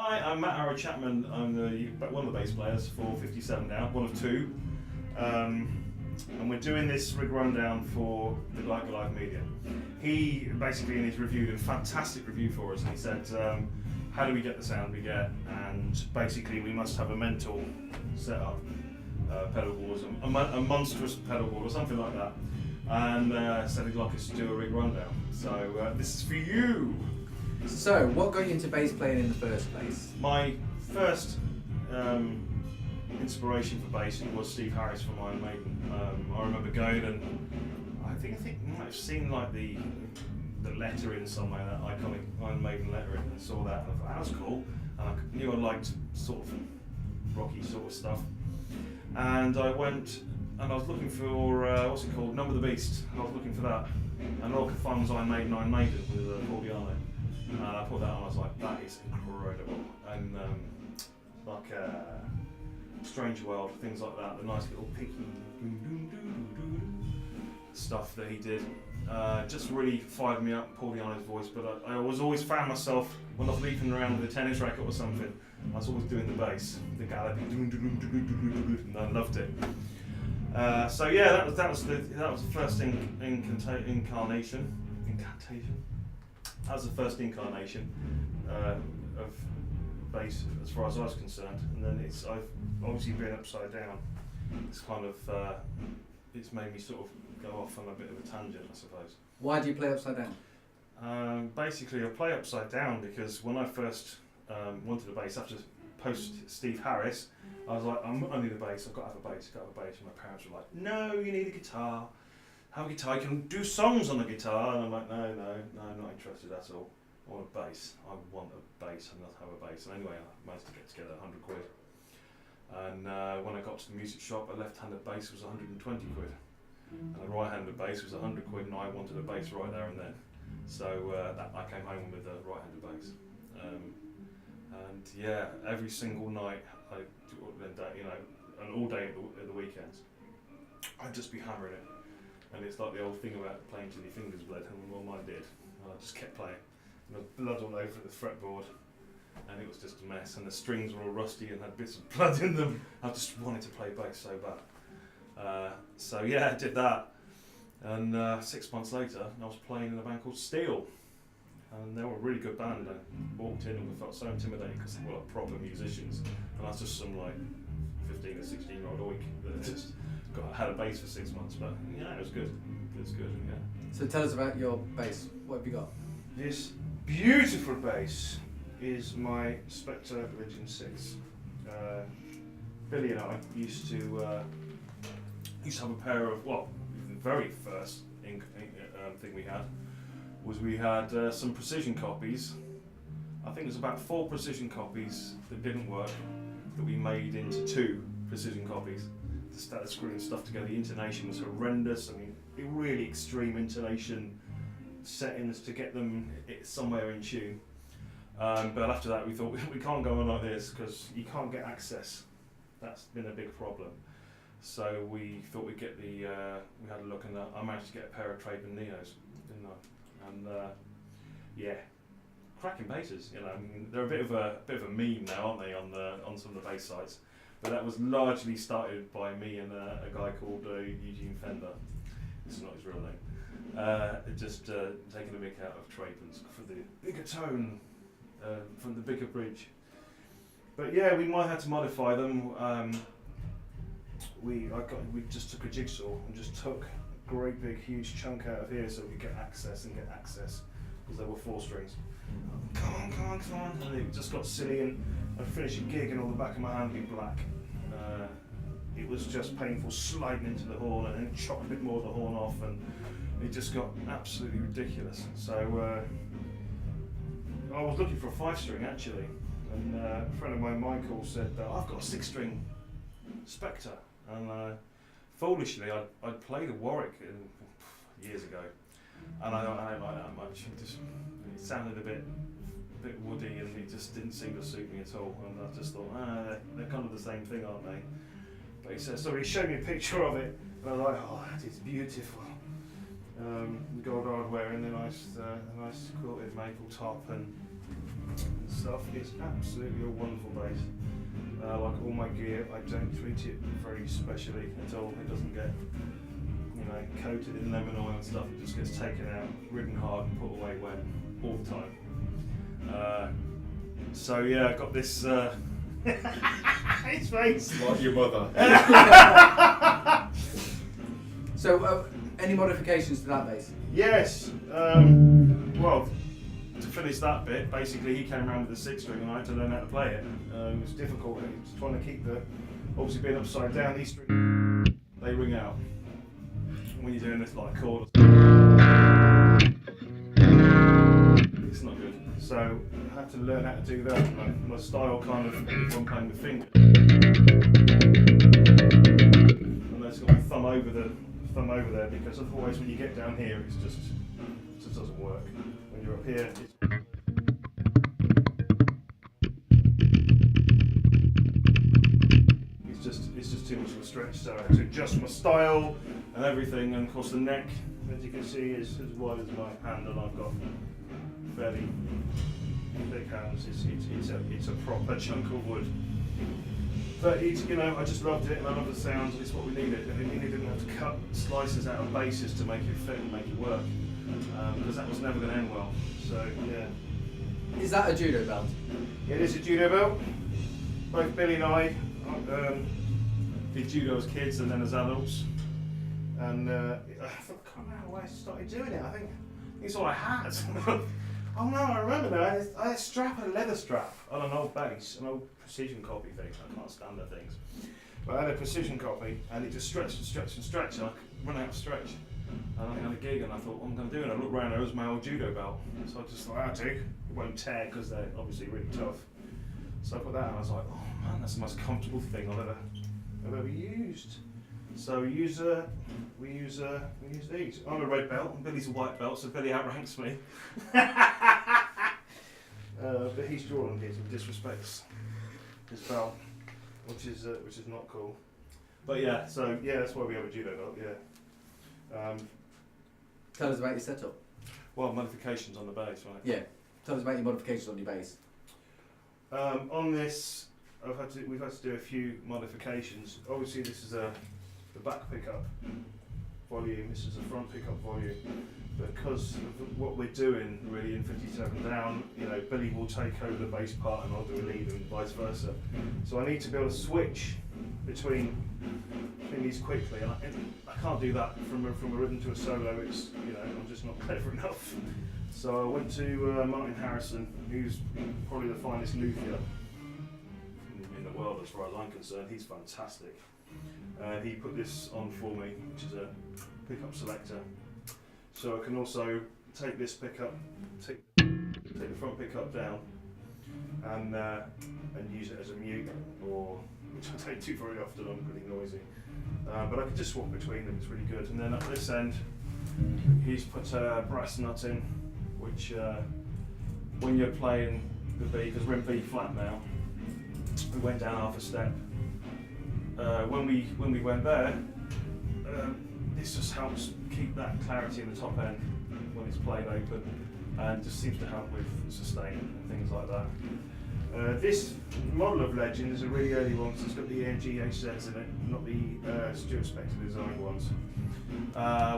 Hi, I'm Matt Arrow Chapman. I'm one of the bass players for 57 now, one of two. And we're doing this rig rundown for the Goliath Media. He basically in his review did a fantastic review for us, and he said, how do we get the sound we get? And basically we must have a mental setup, pedal boards, a monstrous pedal board or something like that. And said he'd like us to do a rig rundown. So this is for you. So, what got you into bass playing in the first place? My first inspiration for bass was Steve Harris from Iron Maiden. I remember going and I think you might have seen like the lettering somewhere, that iconic Iron Maiden lettering, and saw that and I thought that was cool. And I knew I liked sort of rocky sort of stuff. And I went and I was looking for what's it called, Number the Beast. I was looking for that, and all I could find was Iron Maiden with Paul Diano. And I put that on, I was like, that is incredible. And like Strange World, things like that, the nice little picky stuff that he did, just really fired me up, Paul Diano's voice. But I was always found myself, when I was leaping around with a tennis racket or something, I was always doing the bass, the galloping, and I loved it. So yeah, that was the first incarnation. That was the first incarnation of bass, as far as I was concerned. And then I've obviously been upside down. It's kind of it's made me sort of go off on a bit of a tangent, I suppose. Why do you play upside down? Basically, I play upside down because when I first wanted a bass after post Steve Harris, I was like, I need a bass. I've got to have a bass. And my parents were like, no, you need a guitar. Have a guitar, you can do songs on the guitar. And I'm like, no, I'm not interested at all. I want a bass. I want a bass. I'm not have a bass. And anyway, I managed to get together 100 quid. And when I got to the music shop, a left-handed bass was 120 quid. And a right-handed bass was 100 quid, and I wanted a bass right there and then. So I came home with a right-handed bass. And yeah, every single night, and all day at the weekends, I'd just be hammering it. And it's like the old thing about playing till your fingers bled, and well, mine did. And I just kept playing. And there was blood all over the fretboard, and it was just a mess. And the strings were all rusty and had bits of blood in them. I just wanted to play bass so bad. So yeah, I did that. And 6 months later, I was playing in a band called Steel. And they were a really good band. I walked in and I felt so intimidated because they were like proper musicians. And I was just some like 15 or 16-year-old oik that just had a bass for 6 months, but yeah, it was good. It was good, yeah. So tell us about your bass. What have you got? This beautiful bass is my Spectre Legend 6. Billy and I used to have a pair of, well, the very first thing we had was we had some precision copies. I think there's about 4 precision copies that didn't work that we made into 2 precision copies. Started screwing stuff together. The intonation was horrendous. I mean, really extreme intonation settings to get them somewhere in tune. But after that, we thought we can't go on like this because you can't get access. That's been a big problem. So we thought we'd get we had a look, and I managed to get a pair of Traben Neos, didn't I? And yeah, cracking basses. You know, I mean, they're a bit of a meme now, aren't they, on some of the bass sites? But that was largely started by me and a guy called Eugene Fender. This is not his real name. Just taking a mick out of Trabens for the bigger tone, from the bigger bridge. But yeah, we might have to modify them. We just took a jigsaw and just took a great big huge chunk out of here so we could get access because there were 4 strings. Come on, and it just got silly, and I'd finish a gig and all the back of my hand would be black. It was just painful sliding into the horn and then chop a bit more of the horn off, and it just got absolutely ridiculous. So I was looking for a 5-string actually, and a friend of mine, Michael, said that I've got a 6-string Spectre, and foolishly I'd played a Warwick years ago, and I don't like that much. It sounded a bit woody, and it just didn't seem to suit me at all. And I just thought, they're kind of the same thing, aren't they? But he said, so he showed me a picture of it, and I was like, oh, that is beautiful. Gold hardware and the nice quilted maple top and stuff. It's absolutely a wonderful bass. Like all my gear, I don't treat it very specially at all. It doesn't get, you know, coated in lemon oil and stuff. It just gets taken out, ridden hard, and put away wet all the time. So yeah, I got this. His face. Like your mother. So, any modifications to that bass? Yes. Well, to finish that bit, basically he came around with a 6-string and I had to learn how to play it. It was difficult. It's trying to keep obviously being upside down, these strings, they ring out when you're doing this like chord. It's not good. So I had to learn how to do that. My style kind of, if I'm playing with fingers. And I've got my thumb over there, because otherwise when you get down here it just doesn't work. When you're up here, it's just too much of a stretch, so I have to adjust my style and everything, and of course the neck, as you can see, is as wide as my hand, and I've got fairly big hands. It's a proper chunk of wood. But you know, I just loved it, and I love the sounds, and it's what we needed. And we didn't have to cut slices out of basses to make it fit and make it work, because that was never going to end well. So yeah. Is that a judo belt? It is a judo belt. Both Billy and I did judo as kids and then as adults. And I can't remember why I started doing it. I think it's all I had. Oh no, I remember now. I had a leather strap on an old bass, an old precision copy thing. I can't stand the things. But I had a precision copy, and it just stretched and stretched and stretched, and I ran out of stretch. And I had a gig, and I thought, what am I going to do? And I looked around, there was my old judo belt. So I just thought, it won't tear because they're obviously really tough. So I put that, and I was like, oh man, that's the most comfortable thing I've ever used. So we use these. I'm a red belt, and Billy's a white belt, so Billy outranks me. But he's drawing kids and disrespects his belt, which is not cool. But yeah, so yeah, that's why we have a judo belt. Yeah. Tell us about your setup. Well, modifications on the bass, right? Yeah. Tell us about your modifications on your bass. On this, we've had to do a few modifications. Obviously, this is the back pickup volume. This is the front pickup volume. Because of what we're doing really in 57 down, you know, Billy will take over the bass part and I'll do a lead and vice versa. So I need to be able to switch between these quickly, and I can't do that from a rhythm to a solo. It's, you know, I'm just not clever enough. So I went to Martin Harrison, who's probably the finest luthier in the world as far as I'm concerned. He's fantastic. He put this on for me, which is a pickup selector. So I can also take this pickup, take the front pickup down, and use it as a mute, or which I don't do very often. I'm pretty noisy, but I can just swap between them. It's really good. And then at this end, he's put a brass nut in, which when you're playing the B, because we're in B flat now, we went down half a step. When we went there. This just helps keep that clarity in the top end when it's played open, and just seems to help with sustain and things like that. This model of Legend is a really early one, so it's got the AMG HZs in it, not the Stuart Spector design ones.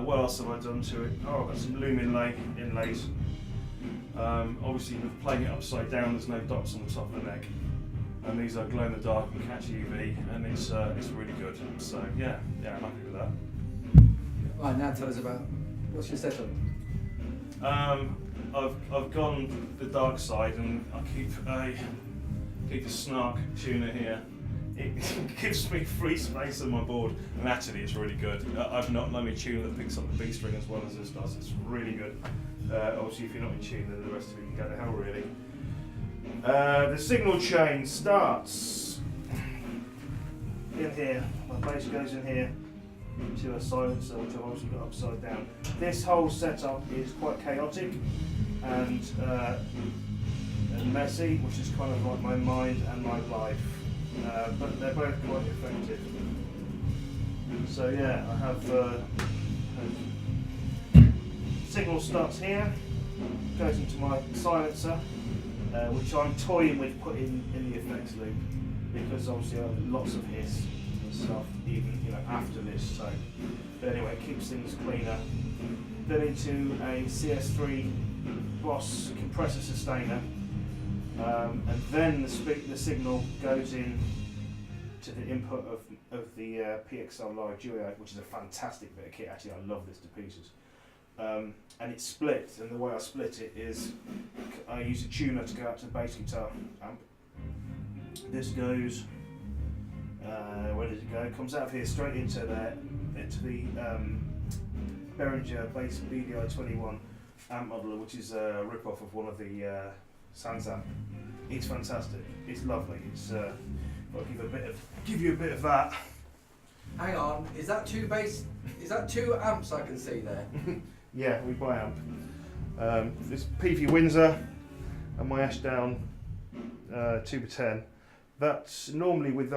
What else have I done to it? Oh, I've got some loom inlays. Obviously, with playing it upside down, there's no dots on the top of the neck. And these are glow in the dark and catch UV, and it's really good. So yeah, I'm happy with that. Right, now tell us about what's your setup. I've gone the dark side, and I keep a snark tuner here. It gives me free space on my board, and actually it's really good. I've not known a tuner that picks up the B string as well as this does. It's really good. Obviously, if you're not in tune, then the rest of it can go to hell, really. The signal chain starts in here. My bass goes in here to a silencer, which I've obviously got upside down. This whole setup is quite chaotic and messy, which is kind of like my mind and my life, but they're both quite effective. So yeah, I have signal starts here, goes into my silencer, which I'm toying with putting in the effects loop, because obviously lots of hiss and stuff, even after this. So, but anyway, it keeps things cleaner. Then into a CS3 Boss compressor sustainer, and then the signal goes in to the input of the PXL Live Goliath, which is a fantastic bit of kit. Actually, I love this to pieces. And it's split, and the way I split it is I use a tuner to go out to the bass guitar amp. This goes, where does it go? It comes out of here straight into the Behringer Bass BDI 21 amp modeler, which is a rip-off of one of the Sans amp. It's fantastic. It's lovely. It's I'll give you a bit of that. Hang on, is that two bass? Is that two amps I can see there? Yeah, we buy amp. This PV Windsor and my Ashdown 2x10. That's normally with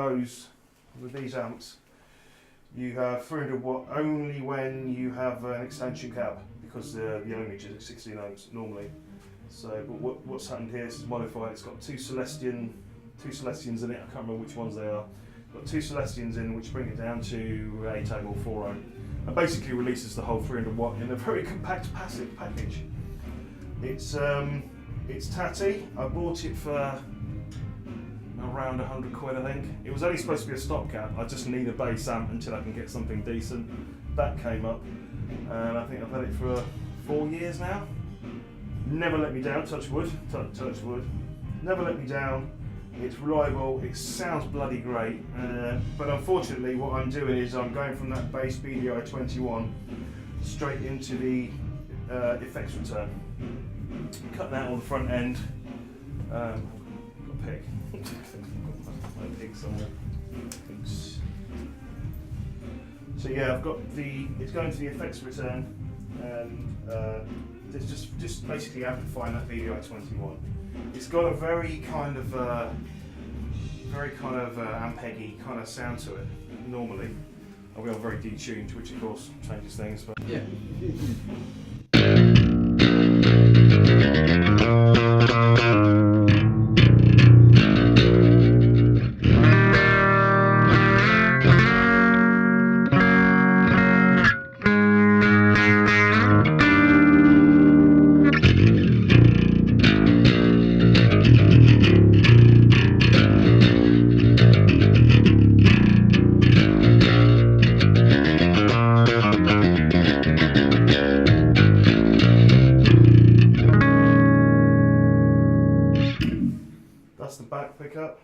these amps, you have 300 watt only when you have an extension cab, because the ohmage is at 16 ohms normally. So, but what's happened here is modified. It's got two Celestions in it. I can't remember which ones they are. Got two Celestions in, which bring it down to 8 ohm or 4 ohm, and basically releases the whole 300 watt in a very compact passive package. It's tatty. I bought it for around 100 quid, I think. It was only supposed to be a stopgap. I just need a bass amp until I can get something decent. That came up, and I think I've had it for 4 years now. Never let me down. Touch wood. Touch wood. Never let me down. It's reliable. It sounds bloody great. But unfortunately, what I'm doing is I'm going from that bass BDI 21 straight into the effects return. Cutting out on the front end. Got a pig. My pig somewhere. So yeah, I've got it's going to the effects return, and it's just basically amplifying that BDI 21. It's got a very kind of ampeggy kind of sound to it normally. We are very detuned, which of course changes things. But yeah. that's the back pickup,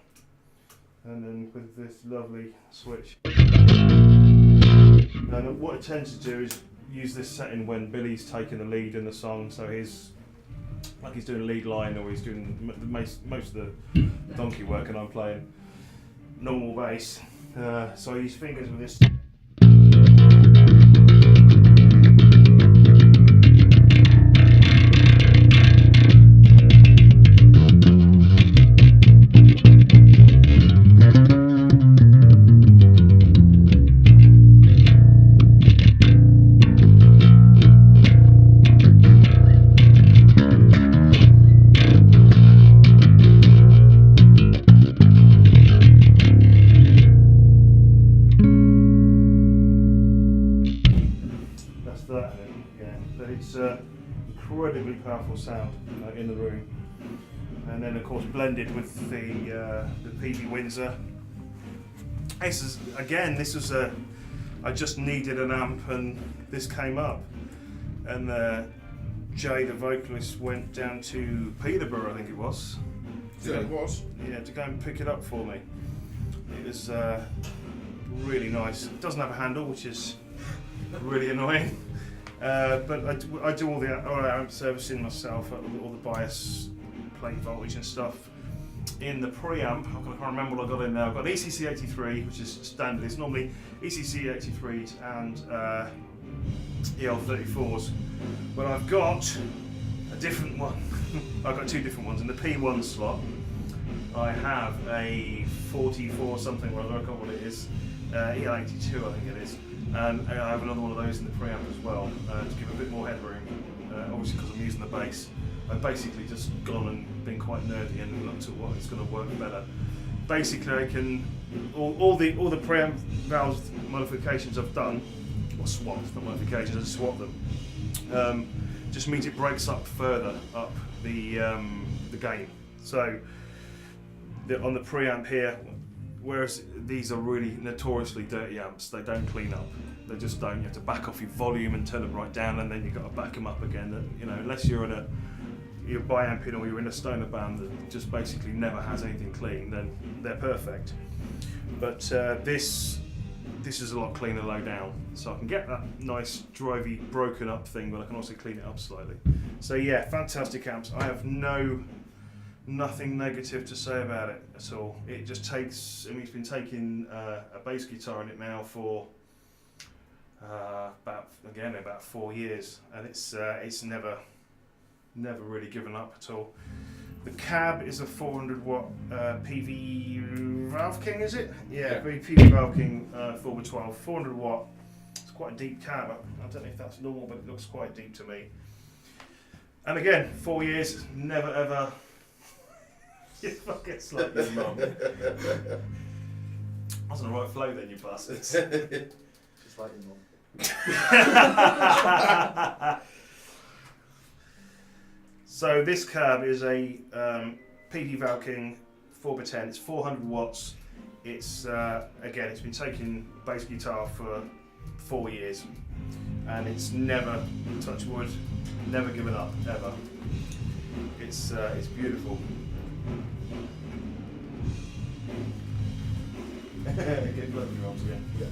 and then with this lovely switch. And what I tend to do is use this setting when Billy's taking the lead in the song, so he's doing a lead line, or he's doing most of the donkey work, and I'm playing normal bass. So I use fingers with this. It's incredibly powerful sound in the room, and then of course blended with the PV Windsor. This was I just needed an amp, and this came up, and Jay the vocalist went down to Peterborough, I think it was. Yeah, it was. Yeah, to go and pick it up for me. It was really nice. It doesn't have a handle, which is really annoying. But I do all the amp servicing myself, all the bias, plate voltage and stuff. In the preamp, I can't remember what I got in there. I've got an ECC 83, which is standard. It's normally ECC 83s and EL 34s, but I've got a different one. I've got two different ones. In the P1 slot, I have a 44 something, whatever, I can't remember what it is. EL 82, I think it is. And I have another one of those in the preamp as well, to give a bit more headroom, obviously because I'm using the bass. I've basically just gone and been quite nerdy and looked at what is going to work better. Basically, I can all the preamp valve modifications I've done, or swapped, not modifications, I just swapped them. Just means it breaks up further up the gain. So on the preamp here, whereas these are really notoriously dirty amps, they don't clean up. They just don't. You have to back off your volume and turn them right down, and then you've got to back them up again. You know, unless you're bi-amping or you're in a stoner band that just basically never has anything clean, then they're perfect. But this is a lot cleaner low down, so I can get that nice drivey broken up thing, but I can also clean it up slightly. So yeah, fantastic amps. I have nothing negative to say about it at all. It just takes, I mean, it's been taking a bass guitar in it now for about 4 years, and it's never really given up at all. The cab is a 400 watt PV Valve King, is it? Yeah, PV Valve King 4x12, 400 watt. It's quite a deep cab. I don't know if that's normal, but it looks quite deep to me. And again, 4 years, never ever. You fucking slap your mum. I was on the right flow then, you bastards. Just like your mum. So this cab is a PD Valve King 4x10. It's 400 watts. It's again, it's been taking bass guitar for 4 years, and it's never, touch wood, never given up ever. It's beautiful. Get blood in your arms again. Yeah.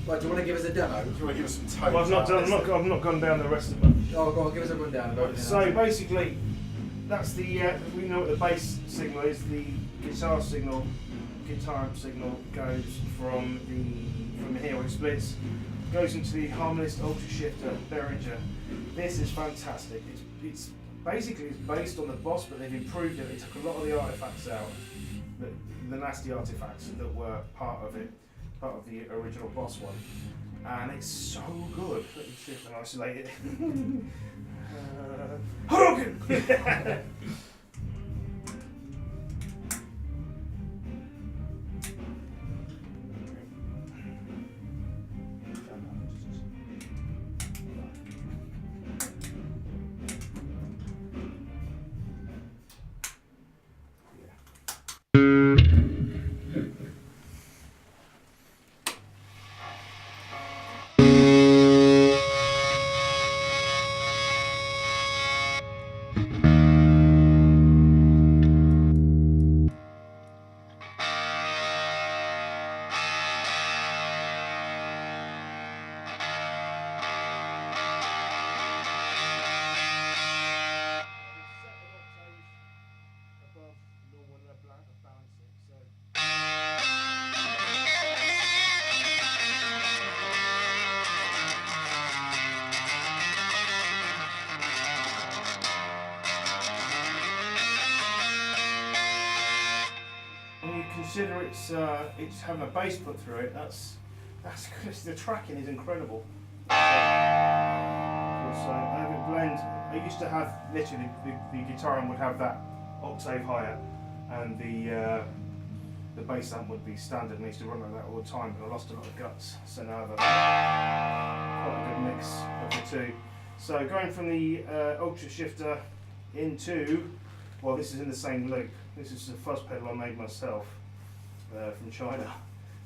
Right, do you want to give us a demo? Do you want to give us some tones? Well, I've not gone down the rest of them. Oh, go on, give us a rundown about it. So basically, that's the we know what the bass signal is. The guitar amp signal goes from here where it splits, goes into the harmonist ultra shifter Behringer. This is fantastic. It's basically based on the Boss, but they've improved it. They took a lot of the artifacts out, the nasty artifacts that were part of the original Boss one, and it's so good. Let me see if I can isolate it. Hadouken! Consider it's having a bass put through it. That's the tracking is incredible. So I have it blend. I used to have literally the guitar amp would have that octave higher, and the bass amp would be standard. And I used to run like that all the time, but I lost a lot of guts. So now I have quite a good mix of the two. So going from the ultra shifter into, well, this is in the same loop. This is a fuzz pedal I made myself. From China.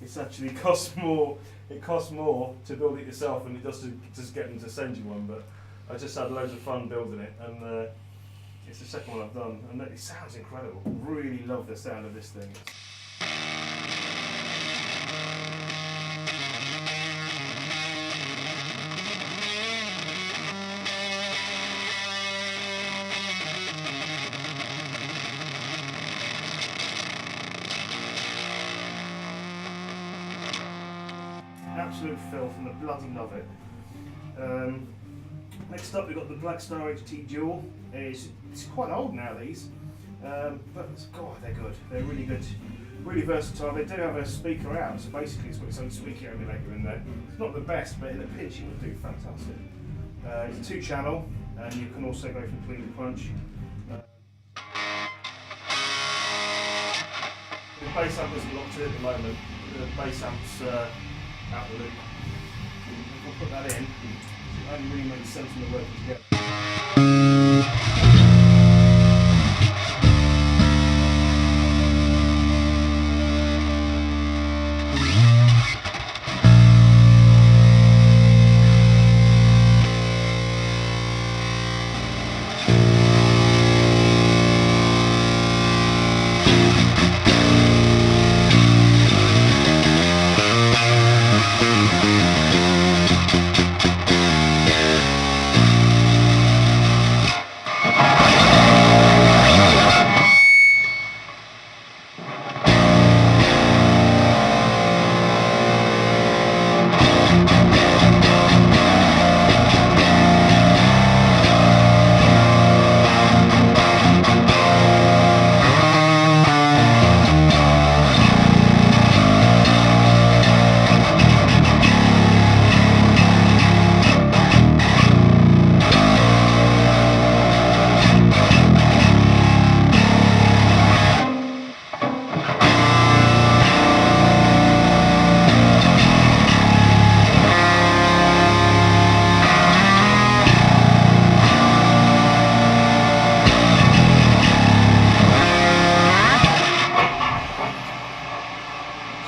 It's actually costs more. It costs more to build it yourself than it does to just get them to send you one. But I just had loads of fun building it, and it's the second one I've done, and it sounds incredible. Really love the sound of this thing. Absolute filth, and I bloody love it. Next up we've got the Blackstar HT Dual. It's quite old now, these, but God, they're good. They're really good, really versatile. They do have a speaker out, so basically it's got its own squeaky emulator in there. It's not the best, but in a pinch it would do fantastic. It's a 2-channel, and you can also go completely crunch. The bass amp isn't locked in at the moment. The bass amp's out the loop. If I put that in, it only really makes sense when they're working together.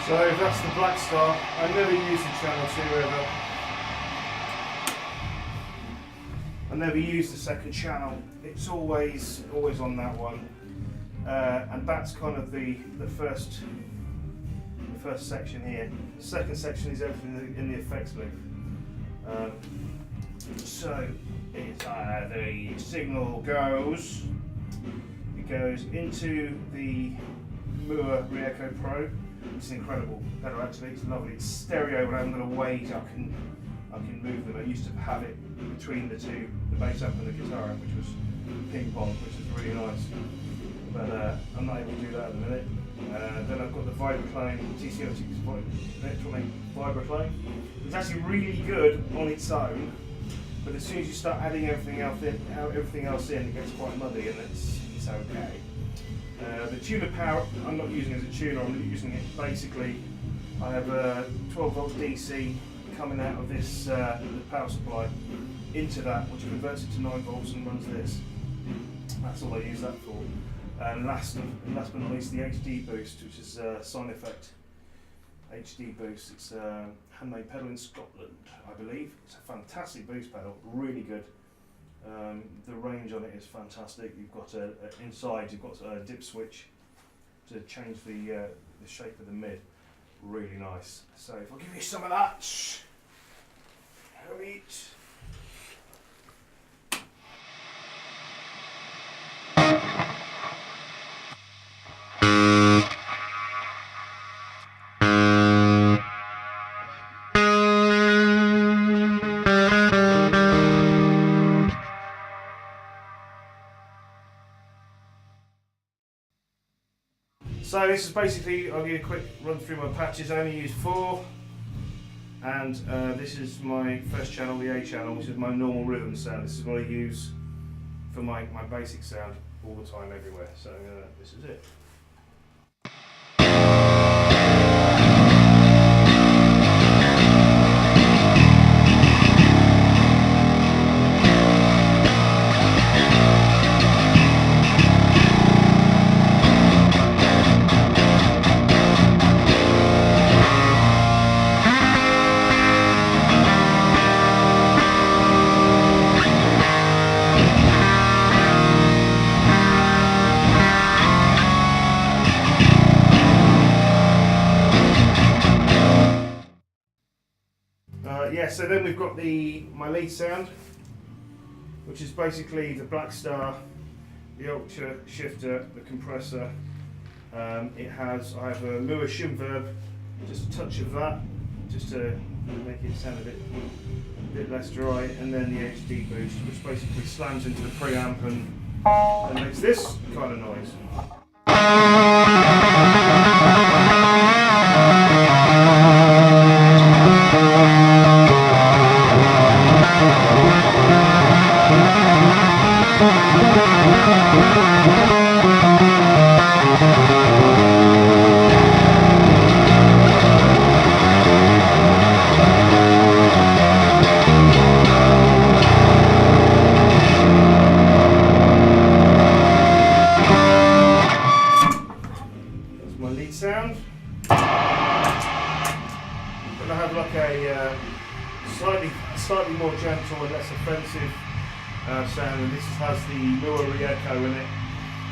So that's the Blackstar. I never use the channel 2 ever. I never use the second channel. It's always on that one, and that's kind of the first section here. The second section is everything in the effects loop. So it's the signal goes. It goes into the Moore Re-Echo Pro. It's an incredible pedal actually, it's lovely. It's stereo, but I haven't got a way I can move them. I used to have it between the two, the bass amp and the guitar amp, which was ping pong, which is really nice. But I'm not able to do that at the minute. Then I've got the Vibroclone, TCO Electronic Vibroclone. It's actually really good on its own, but as soon as you start adding everything else in, it gets quite muddy, and it's okay. The tuner power, I'm not using it as a tuner, I'm using it basically, I have a 12 volt DC coming out of this the power supply into that, which converts it to 9 volts and runs this. That's all I use that for. And last but not least, the HD boost, which is Sign Effect HD boost. It's a handmade pedal in Scotland, I believe. It's a fantastic boost pedal, really good. The range on it is fantastic. You've got inside, you've got a dip switch to change the shape of the mid. Really nice. So if I give you some of that, have a eat. So this is basically, I'll give you a quick run through my patches. I only use 4, and this is my first channel, the A channel, which is my normal rhythm sound. This is what I use for my basic sound all the time, everywhere. So this is it. So then we've got my lead sound, which is basically the Blackstar, the Ultra shifter, the compressor. I have a Lua Schumverb, just a touch of that, just to make it sound a bit less dry, and then the HD boost, which basically slams into the preamp and makes this kind of noise. my lead sound. Then I have like a slightly more gentle and less offensive sound, and this has the Nueral re-echo in it,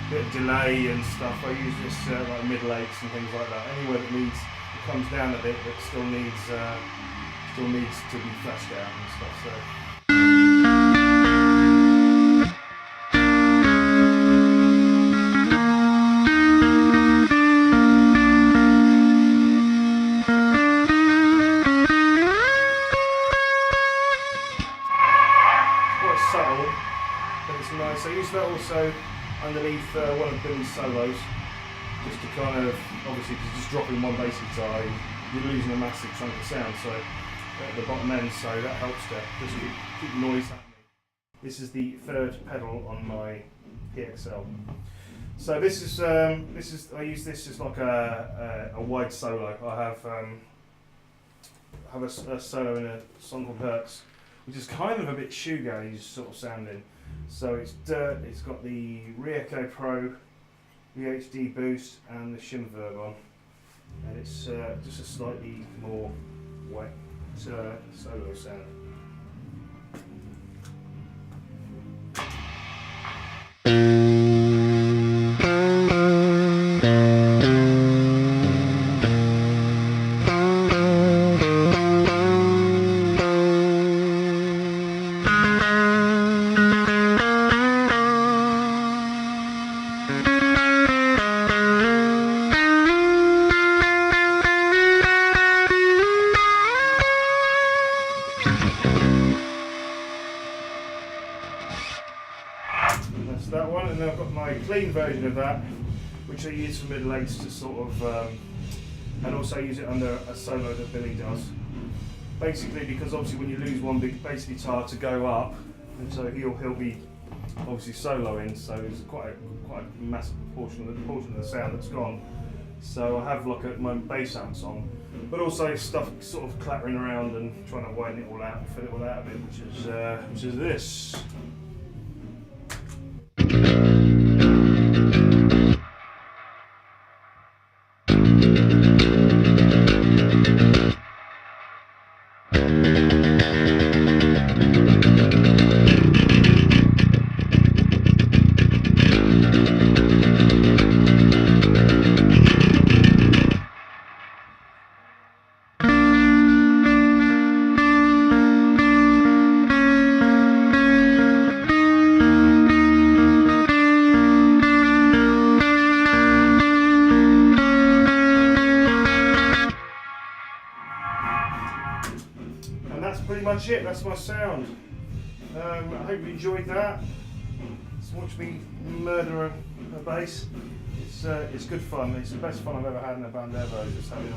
bit of delay and stuff. I use this like middle eights and things like that. Anywhere that needs, it comes down a bit, but still needs to be flashed down and stuff. So. Subtle, but it's nice. I use that also underneath one of Billy's solos, just to kind of, obviously because just dropping one bass guitar, you're losing a massive chunk of sound, so at the bottom end, so that helps to just keep noise happening. This is the third pedal on my PXL. So this is I use this as like a wide solo. I have a solo in a song called Hertz, which is kind of a bit shoegaze sort of sounding. So it's dirt, it's got the Re-Echo Pro, VHD boost and the shim verb on. And it's just a slightly more wet solo sound. That one, and then I've got my clean version of that, which I use for middle eights to sort of, and also use it under a solo that Billy does. Basically, because obviously when you lose one big bass guitar to go up, and so he'll be obviously soloing, so it's quite a massive portion of the sound that's gone. So I have like my bass amps on, but also stuff sort of clattering around and trying to widen it all out and fill it all out a bit, which is this. That's pretty much it, that's my sound. I hope you enjoyed that. Just watch me murder a bass. It's good fun, it's the best fun I've ever had in a band ever, just having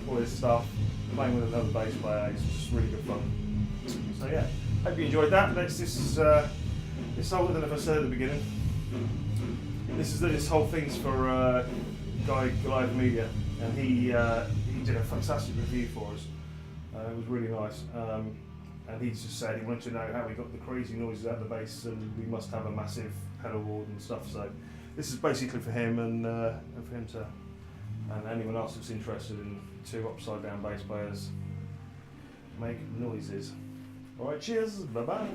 all this stuff, playing with another bass player, it's just really good fun. So yeah, hope you enjoyed that. It's older than I said at the beginning. This whole thing's for Goliath Media, and he did a fantastic review for us. It was really nice, and he just said he wanted to know how we got the crazy noises out of the bass, and we must have a massive pedal board and stuff. So this is basically for him and for him to, and anyone else that's interested in two upside down bass players make noises. All right, cheers, bye bye.